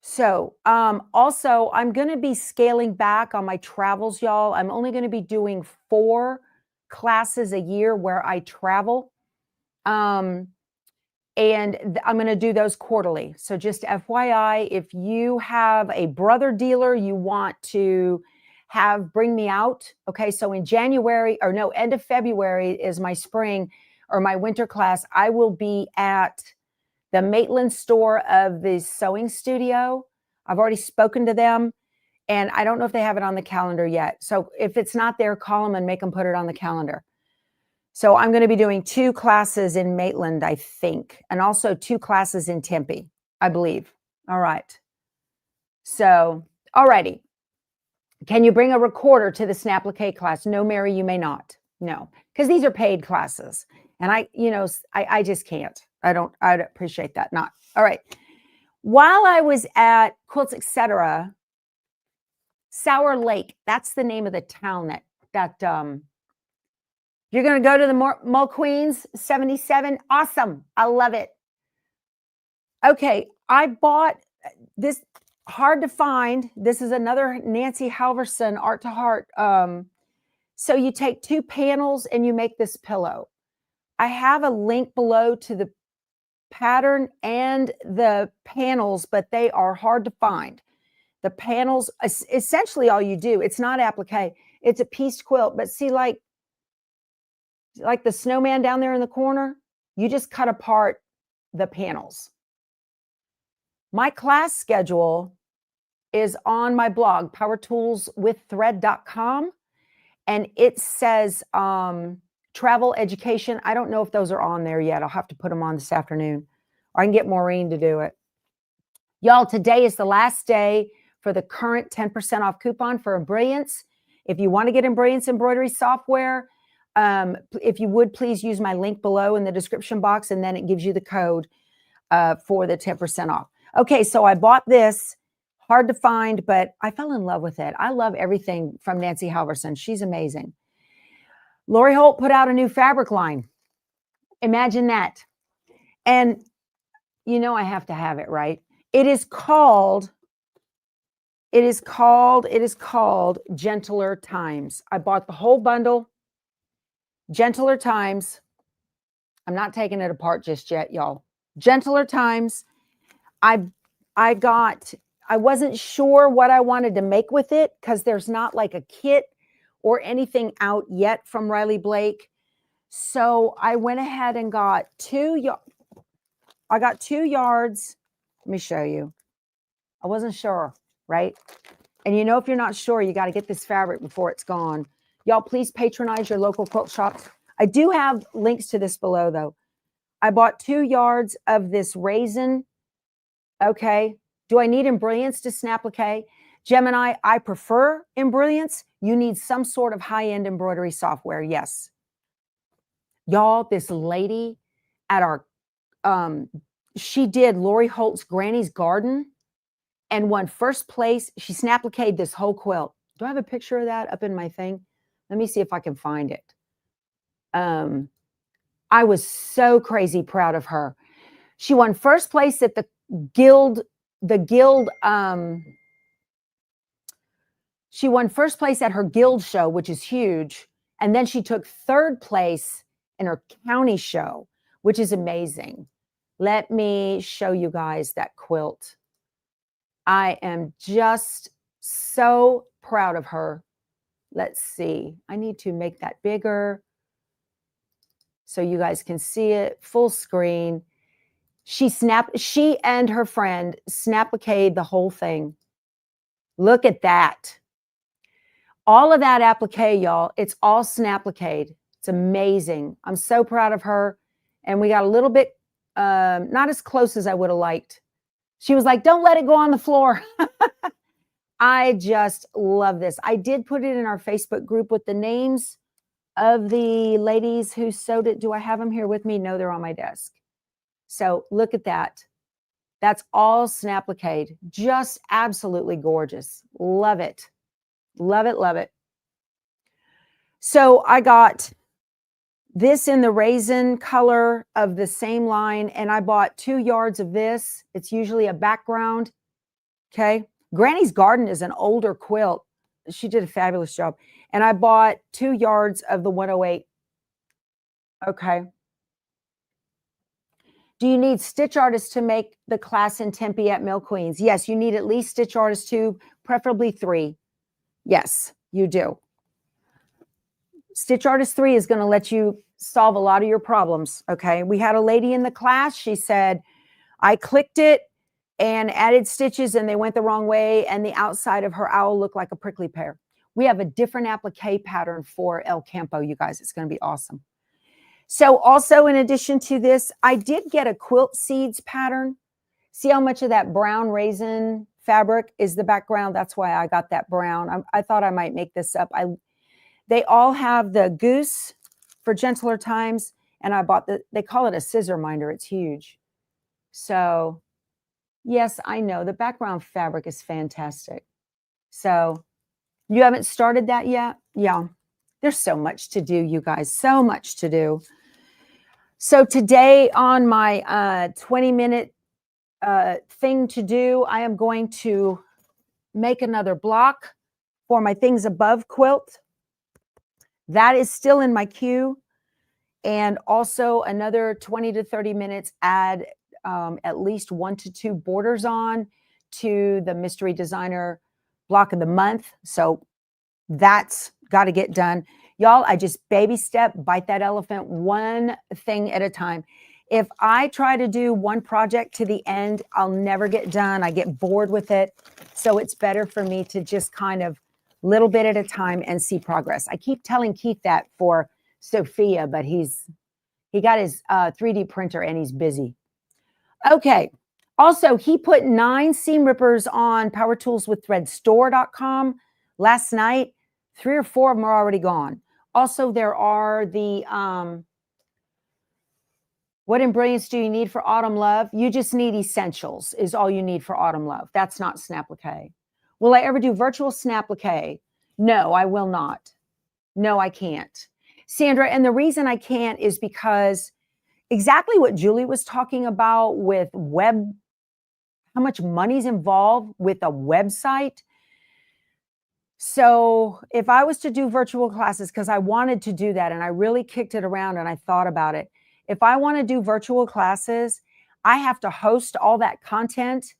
so also I'm going to be scaling back on my travels, y'all. I'm only going to be doing 4 classes a year where I travel. And I'm going to do those quarterly. So just FYI, if you have a brother dealer you want to bring me out. Okay. So in January, or no, end of February is my spring or my winter class. I will be at the Maitland store of the sewing studio. I've already spoken to them, and I don't know if they have it on the calendar yet. So if it's not there, call them and make them put it on the calendar. So I'm going to be doing 2 classes in Maitland, I think, and also 2 classes in Tempe, I believe. All right. So, alrighty. Can you bring a recorder to the snapplique class? No, Mary, you may not. No, because these are paid classes, and I just can't. I'd appreciate that. Not. All right. While I was at Quilts, Etc., Sour Lake, that's the name of the town that you're going to go to the Mo Queens 77. Awesome. I love it. Okay. I bought this, hard to find. This is another Nancy Halverson Art to Heart. So you take 2 panels and you make this pillow. I have a link below to the pattern and the panels, but they are hard to find. The panels, essentially all you do, it's not applique, it's a pieced quilt, but see, like the snowman down there in the corner, you just cut apart the panels. My class schedule is on my blog, powertoolswiththread.com. And it says travel education. I don't know if those are on there yet. I'll have to put them on this afternoon, or I can get Maureen to do it. Y'all, today is the last day for the current 10% off coupon for Embrilliance. If you want to get Embrilliance embroidery software, if you would please use my link below in the description box, and then it gives you the code for the 10% off. Okay, so I bought this. Hard to find, but I fell in love with it. I love everything from Nancy Halverson. She's amazing. Lori Holt put out a new fabric line. Imagine that. And you know I have to have it, right? It is called Gentler Times. I bought the whole bundle. Gentler Times. I'm not taking it apart just yet, y'all. Gentler Times. I wasn't sure what I wanted to make with it because there's not like a kit or anything out yet from Riley Blake. So I went ahead and got 2 yards. Let me show you. I wasn't sure, right? And you know, if you're not sure, you got to get this fabric before it's gone. Y'all, please patronize your local quilt shops. I do have links to this below, though. I bought 2 yards of this raisin. Okay. Do I need Embrilliance to snapplique? Gemini, I prefer Embrilliance. You need some sort of high-end embroidery software. Yes. Y'all, this lady at our, she did Lori Holt's Granny's Garden and won first place. She snappliqued this whole quilt. Do I have a picture of that up in my thing? Let me see if I can find it. I was so crazy proud of her. She won first place at the Guild. She won first place at her Guild show, which is huge. And then she took 3rd place in her county show, which is amazing. Let me show you guys that quilt. I am just so proud of her. Let's see. I need to make that bigger so you guys can see it full screen. She and her friend snappliqued the whole thing. Look at that. All of that applique, y'all, it's all snappliqued. It's amazing. I'm so proud of her. And we got a little bit, not as close as I would have liked. She was like, don't let it go on the floor. I just love this. I did put it in our Facebook group with the names of the ladies who sewed it. Do I have them here with me? No, they're on my desk. So look at that. That's all snappliqued. Just absolutely gorgeous. Love it. Love it, love it. So I got this in the raisin color of the same line, and I bought 2 yards of this. It's usually a background. Okay. Granny's Garden is an older quilt. She did a fabulous job. And I bought 2 yards of the 108. Okay. Do you need stitch artists to make the class in Tempe at Mill Queens? Yes, you need at least stitch artists 2, preferably 3. Yes, you do. Stitch Artist 3 is going to let you solve a lot of your problems, okay? We had a lady in the class. She said, I clicked it and added stitches and they went the wrong way and the outside of her owl looked like a prickly pear. We have a different applique pattern for El Campo, you guys. It's going to be awesome. So also in addition to this, I did get a quilt seeds pattern. See how much of that brown raisin fabric is the background? That's why I got that brown. I thought I might make this up. They all have the goose for Gentler Times, and I bought they call it a scissor minder. It's huge. So yes, I know the background fabric is fantastic. So you haven't started that yet? Yeah, there's so much to do, you guys, so much to do. So today on my 20-minute thing to do, I am going to make another block for my things above quilt. That is still in my queue. And also another 20 to 30 minutes, add at least 1 to 2 borders on to the Mystery Designer block of the month. So that's got to get done. Y'all, I just baby step, bite that elephant one thing at a time. If I try to do one project to the end, I'll never get done. I get bored with it. So it's better for me to just kind of little bit at a time and see progress. I keep telling Keith that for Sophia, but he got his 3D printer and he's busy. Okay. Also, he put 9 seam rippers on powertoolswiththreadstore.com last night. 3 or 4 of them are already gone. Also, there are the what in brilliance do you need for autumn love? You just need essentials is all you need for autumn love. That's not snapplique. Will I ever do virtual snapplique? No, I will not. No, I can't. Sandra, and the reason I can't is because exactly what Julie was talking about with web, how much money's involved with a website. So if I was to do virtual classes, because I wanted to do that and I really kicked it around and I thought about it. If I want to do virtual classes, I have to host all that content.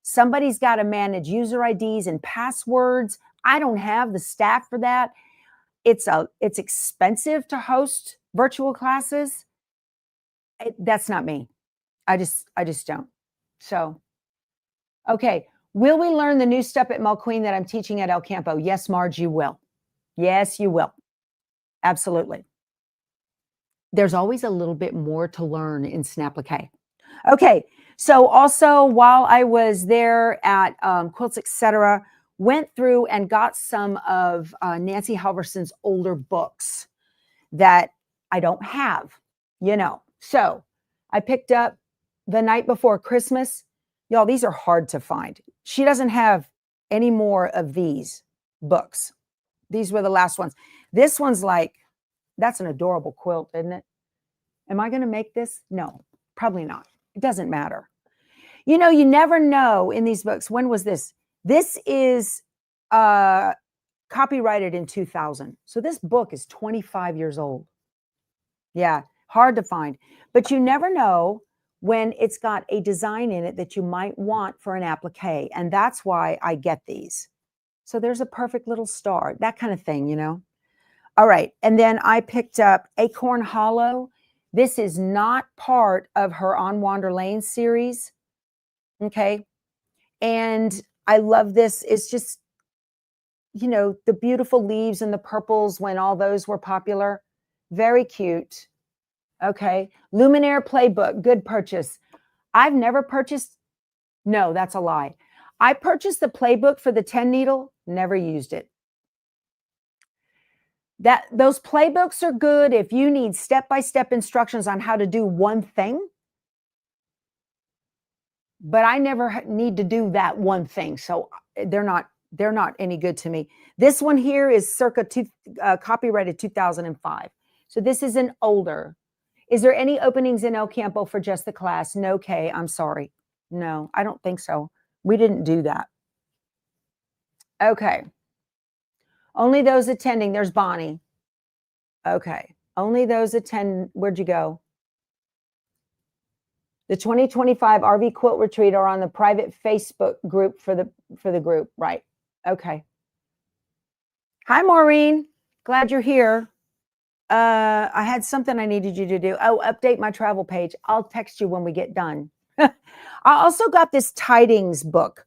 Somebody's got to manage user IDs and passwords. I don't have the staff for that. It's expensive to host virtual classes. That's not me. I just don't. So, okay. Will we learn the new stuff at Queen that I'm teaching at El Campo? Yes, Marge, you will. Yes, you will. Absolutely. There's always a little bit more to learn in snapplique. Okay. So also while I was there at Quilts, Etc., went through and got some of Nancy Halverson's older books that I don't have, you know. So I picked up The Night Before Christmas. Y'all, these are hard to find. She doesn't have any more of these books. These were the last ones. This one's like, that's an adorable quilt, isn't it? Am I going to make this? No, probably not. It doesn't matter. You know, you never know in these books. When was this? This is copyrighted in 2000. So this book is 25 years old. Yeah, hard to find. But you never know when it's got a design in it that you might want for an applique. And that's why I get these. So there's a perfect little star, that kind of thing, you know. All right. And then I picked up Acorn Hollow. This is not part of her On Wander Lane series. Okay. And I love this. It's just, you know, the beautiful leaves and the purples when all those were popular. Very cute. Okay. Luminaire Playbook, good purchase. I've never purchased. No, that's a lie. I purchased the playbook for the 10 needle, never used it. Those playbooks are good if you need step-by-step instructions on how to do one thing. But I never need to do that one thing. So they're not any good to me. This one here is copyrighted 2005. So this is an older. Is there any openings in El Campo for just the class? No, Kay, I'm sorry. No, I don't think so. We didn't do that. Okay. Only those attending. There's Bonnie. Okay. Only those attend. Where'd you go? The 2025 RV Quilt Retreat are on the private Facebook group for the group. Right. Okay. Hi, Maureen. Glad you're here. I had something I needed you to do. Oh, update my travel page. I'll text you when we get done. I also got this Tidings book.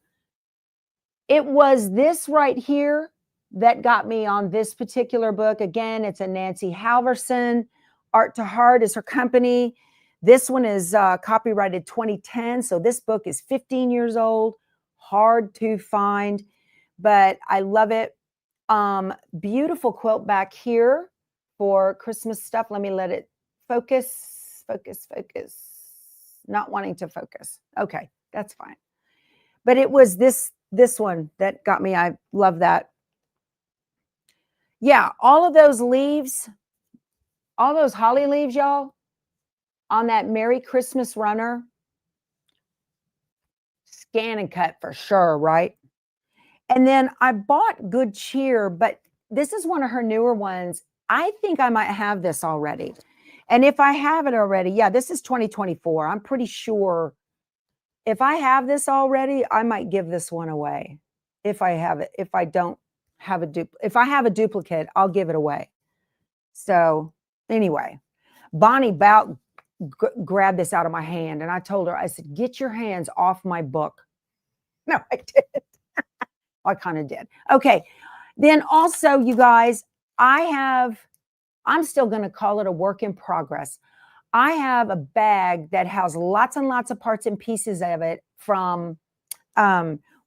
It was this right here that got me on this particular book. Again, it's a Nancy Halverson. Art to Heart is her company. This one is copyrighted 2010. So this book is 15 years old. Hard to find, but I love it. Beautiful quilt back here for Christmas stuff. Let me let it focus. Not wanting to focus. Okay, that's fine. But it was this one that got me. I love that. Yeah, all of those leaves, all those holly leaves, y'all, on that Merry Christmas runner. Scan and cut for sure, right? And then I bought Good Cheer, but this is one of her newer ones. I think I might have this already. And if I have it already, yeah, this is 2024. I'm pretty sure if I have this already, I might give this one away. If I have it, if I don't have if I have a duplicate, I'll give it away. So anyway, Bonnie grabbed this out of my hand, and I told her, I said, "Get your hands off my book." No, I didn't. I kind of did. Okay. Then also, you guys, I'm still going to call it a work in progress. I have a bag that has lots and lots of parts and pieces of it from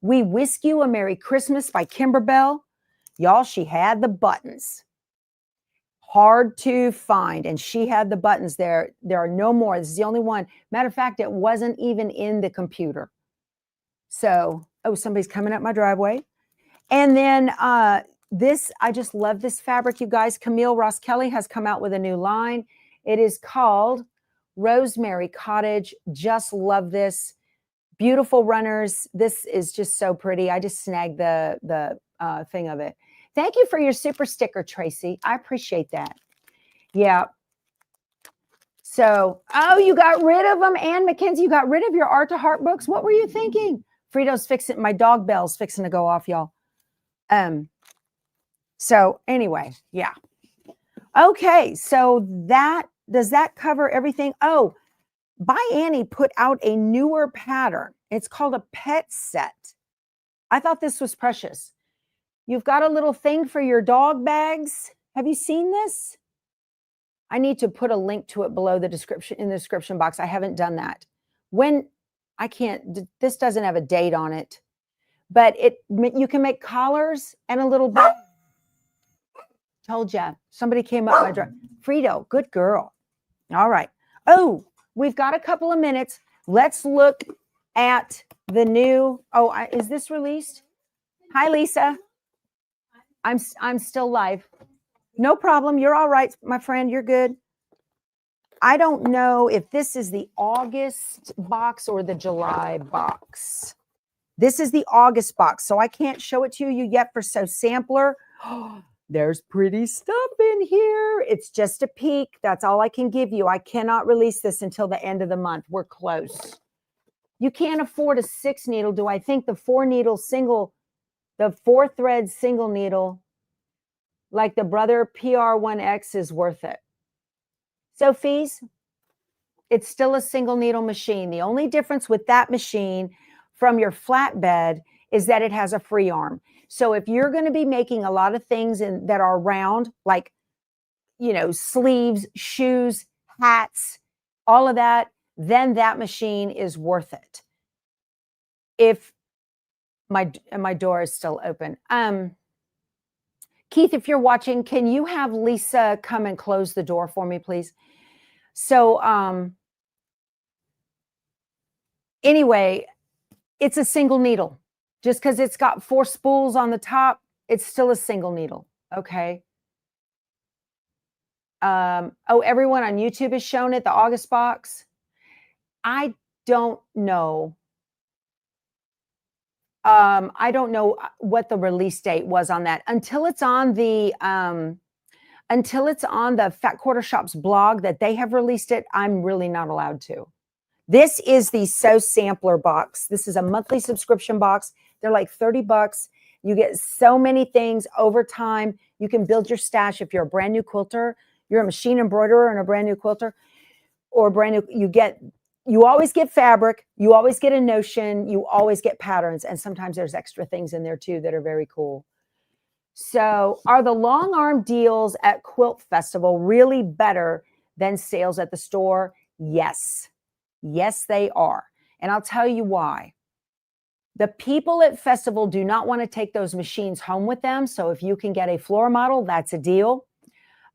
We Whisk You a Merry Christmas by Kimberbell. Y'all, she had the buttons. Hard to find, and she had the buttons there. There are no more. This is the only one. Matter of fact, it wasn't even in the computer. So, oh, somebody's coming up my driveway. And then this, I just love this fabric, you guys. Camille Ross Kelly has come out with a new line. It is called Rosemary Cottage. Just love this. Beautiful runners. This is just so pretty. I just snagged the thing of it. Thank you for your super sticker, Tracy. I appreciate that. Yeah. So, oh, you got rid of them. Ann Mackenzie, you got rid of your Art to Heart books. What were you thinking? Frito's fixing, my dog bell's fixing to go off, y'all. So anyway, yeah. Okay, so does that cover everything? Oh, By Annie put out a newer pattern. It's called a pet set. I thought this was precious. You've got a little thing for your dog bags. Have you seen this? I need to put a link to it below the description, in the description box. I haven't done that. This doesn't have a date on it, but you can make collars and a little bag. Told you. Somebody came up my drive. Frito, good girl. All right. Oh, we've got a couple of minutes. Let's look at the new, is this released? Hi, Lisa. I'm still live. No problem. You're all right, my friend. You're good. I don't know if this is the August box or the July box. This is the August box, so I can't show it to you yet for sampler. There's pretty stuff in here. It's just a peek. That's all I can give you. I cannot release this until the end of the month. We're close. You can't afford a 6 needle. Do I think the 4 needle single, the 4 thread single needle, like the Brother PR1X, is worth it? Sophie's, it's still a single needle machine. The only difference with that machine from your flatbed is that it has a free arm. So if you're going to be making a lot of things that are round, like, sleeves, shoes, hats, all of that, then that machine is worth it. If my door is still open. Keith, if you're watching, can you have Lisa come and close the door for me, please? So, anyway, it's a single needle. Just because it's got 4 spools on the top, it's still a single needle, okay? Everyone on YouTube has shown it, the August box. I don't know. I don't know what the release date was on that. Until it's on the Fat Quarter Shop's blog that they have released it, I'm really not allowed to. This is the Sew Sampler box. This is a monthly subscription box. They're like $30. You get so many things over time. You can build your stash. If you're a brand new quilter, you're a machine embroiderer and a brand new quilter, or brand new, you always get fabric, you always get a notion, you always get patterns, and sometimes there's extra things in there too that are very cool. So, are the long arm deals at Quilt Festival really better than sales at the store? Yes. Yes, they are. And I'll tell you why. The people at Festival do not want to take those machines home with them. So if you can get a floor model, that's a deal.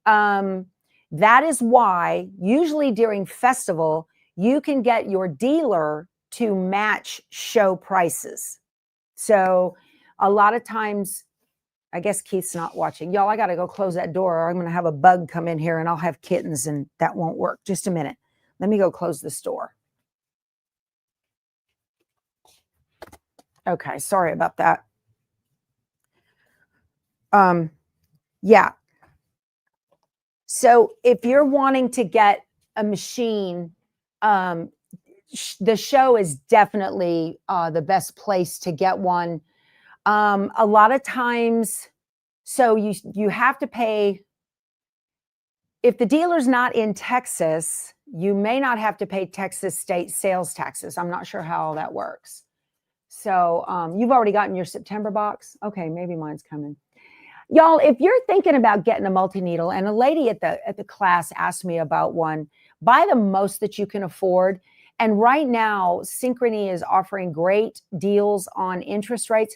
That is why usually during Festival, you can get your dealer to match show prices. So a lot of times, I guess Keith's not watching. Y'all, I got to go close that door or I'm going to have a bug come in here and I'll have kittens and that won't work. Just a minute. Let me go close this door. Okay, sorry about that. Yeah. So if you're wanting to get a machine, the show is definitely the best place to get one. A lot of times, so you have to pay. If the dealer's not in Texas, you may not have to pay Texas state sales taxes. I'm not sure how all that works. So you've already gotten your September box. Okay, maybe mine's coming. Y'all, if you're thinking about getting a multi-needle, and a lady at the class asked me about one, buy the most that you can afford. And right now, Synchrony is offering great deals on interest rates.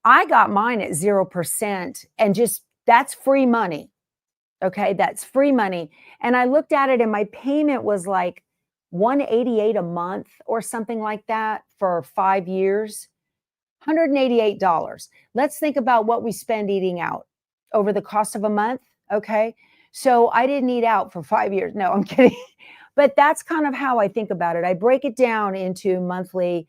I got mine at 0%, and just that's free money. Okay, that's free money. And I looked at it, and my payment was like $188 a month or something like that for 5 years. $188. Let's think about what we spend eating out over the cost of a month. Okay. So I didn't eat out for 5 years. No, I'm kidding. But that's kind of how I think about it. I break it down into monthly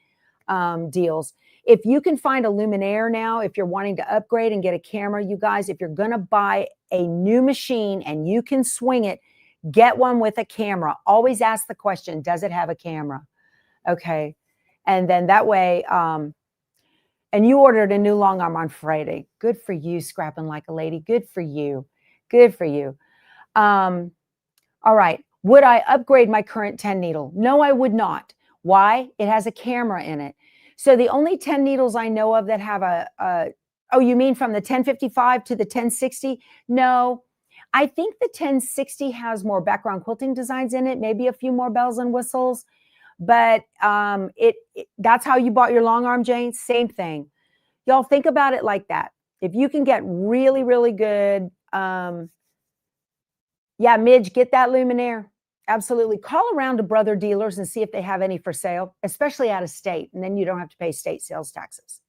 deals. If you can find a luminaire now, if you're wanting to upgrade and get a camera, you guys, if you're going to buy a new machine and you can swing it, get one with a camera. Always ask the question, does it have a camera? Okay. And then that way, and you ordered a new long arm on Friday. Good for you, scrapping like a lady. Good for you. Good for you. All right. Would I upgrade my current 10 needle? No, I would not. Why? It has a camera in it. So the only 10 needles I know of that have oh, you mean from the 1055 to the 1060? No. I think the 1060 has more background quilting designs in it, maybe a few more bells and whistles. But that's how you bought your long arm, Jane. Same thing. Y'all think about it like that. If you can get really, really good, yeah, Midge, get that luminaire. Absolutely. Call around to brother dealers and see if they have any for sale, especially out of state. And then you don't have to pay state sales taxes.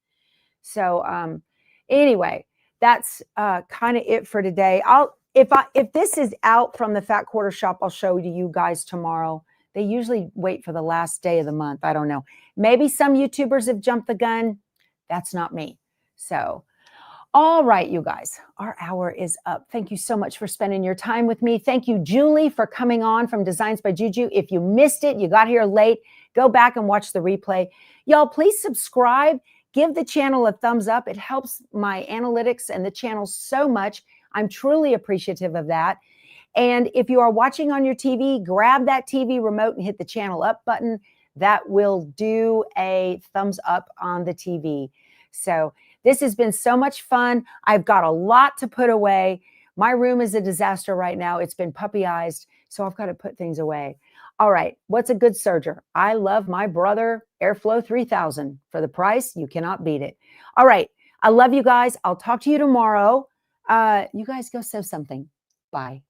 So anyway, that's kind of it for today. If this is out from the Fat Quarter Shop, I'll show you guys tomorrow. They usually wait for the last day of the month. I don't know. Maybe some YouTubers have jumped the gun. That's not me. So, all right, you guys, our hour is up. Thank you so much for spending your time with me. Thank you, Julie, for coming on from Designs by Juju. If you missed it, you got here late, go back and watch the replay. Y'all, please subscribe. Give the channel a thumbs up. It helps my analytics and the channel so much. I'm truly appreciative of that. And if you are watching on your TV, grab that TV remote and hit the channel up button. That will do a thumbs up on the TV. So this has been so much fun. I've got a lot to put away. My room is a disaster right now. It's been puppyized, so I've got to put things away. All right, what's a good serger? I love my Brother Airflow 3000. For the price, you cannot beat it. All right, I love you guys. I'll talk to you tomorrow. You guys go sew something. Bye.